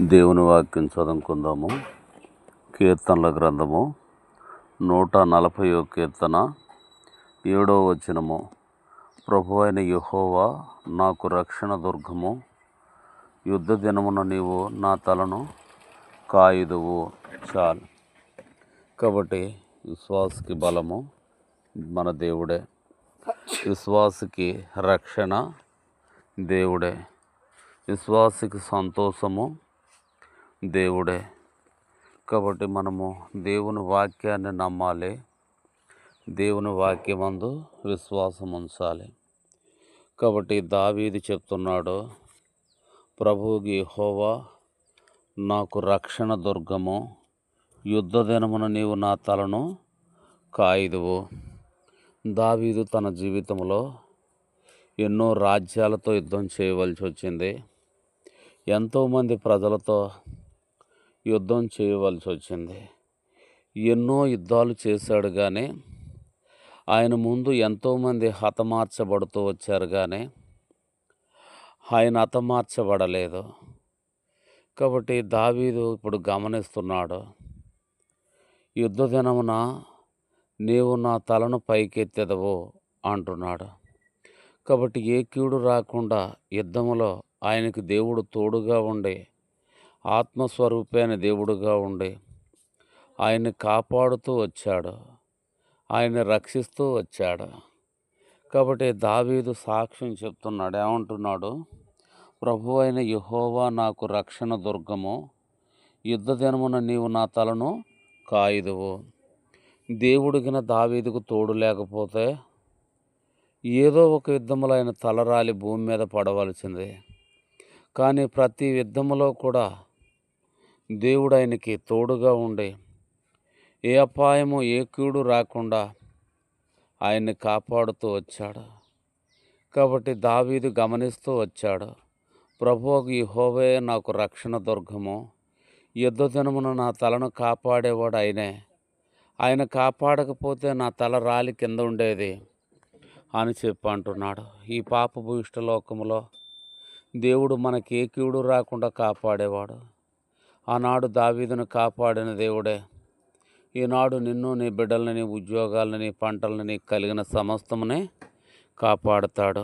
దేవుని వాక్యం చదువుకుందాము. కీర్తనల గ్రంథము 140వ కీర్తన 7వ వచనము. ప్రభువైన యెహోవా నాకు రక్షణ దుర్గము, యుద్ధ దినమున నీవు నా తలను కాయుదువు. చాలు. కాబట్టి విశ్వాసకి బలము మన దేవుడే, విశ్వాసకి రక్షణ దేవుడే, విశ్వాసకి సంతోషము దేవుడే. కాబట్టి మనము దేవుని వాక్యాన్ని నమ్మాలి, దేవుని వాక్యమందు విశ్వాసం ఉంచాలి. కాబట్టి దావీదు చెప్తున్నాడు, ప్రభువుకి యెహోవా నాకు రక్షణ దుర్గము, యుద్ధ దినమున నీవు నా తలను కాయుదువు. దావీదు తన జీవితంలో ఎన్నో రాజ్యాలతో యుద్ధం చేయవలసి వచ్చింది, ఎంతోమంది ప్రజలతో యుద్ధం చేయవలసి వచ్చింది. ఎన్నో యుద్ధాలు చేశాడు, కానీ ఆయన ముందు ఎంతోమంది హతమార్చబడుతూ వచ్చారు, కానీ ఆయన హతమార్చబడలేదు. కాబట్టి దావీదు ఇప్పుడు గమనిస్తున్నాడు, యుద్ధ దినమున నీవు నా తలను పైకెత్తెదవు అంటున్నాడు. కాబట్టి ఏ కీడు రాకుండా యుద్ధములో ఆయనకి దేవుడు తోడుగా ఉండి, ఆత్మస్వరూపైన దేవుడుగా ఉండి ఆయన్ని కాపాడుతూ వచ్చాడు, ఆయన్ని రక్షిస్తూ వచ్చాడు. కాబట్టి దావీదు సాక్ష్యం చెప్తున్నాడు, ఏమంటున్నాడు? ప్రభువైన యెహోవా నాకు రక్షణ దుర్గము, యుద్ధ దినమున నీవు నా తలను కాయుదువు. దేవుడికిన దావీదుకు తోడు లేకపోతే ఏదో ఒక యుద్ధములో ఆయన తలరాలి భూమి మీద పడవలసింది. కానీ ప్రతి యుద్ధములో కూడా దేవుడు ఆయనకి తోడుగా ఉండి, ఏ అపాయము ఏ కీడు రాకుండా ఆయన్ని కాపాడుతూ వచ్చాడు. కాబట్టి దావీదు గమనిస్తూ వచ్చాడు, ప్రభువుకి యెహోవా నాకు రక్షణ దుర్గము, యుద్ధ దినమున నా తలను కాపాడేవాడు ఆయనే. ఆయన కాపాడకపోతే నా తల రాలి కింద ఉండేది అని చెప్పి అంటున్నాడు. ఈ పాపభూయిష్ట లోకములో దేవుడు మనకి ఏ కీడు రాకుండా కాపాడేవాడు. ఆనాడు దావీదును కాపాడిన దేవుడే ఈనాడు నిన్ను, నీ బిడ్డలని, నీ ఉద్యోగాలని, నీ పంటలని, నీకు కలిగిన సమస్తమునే కాపాడుతాడు.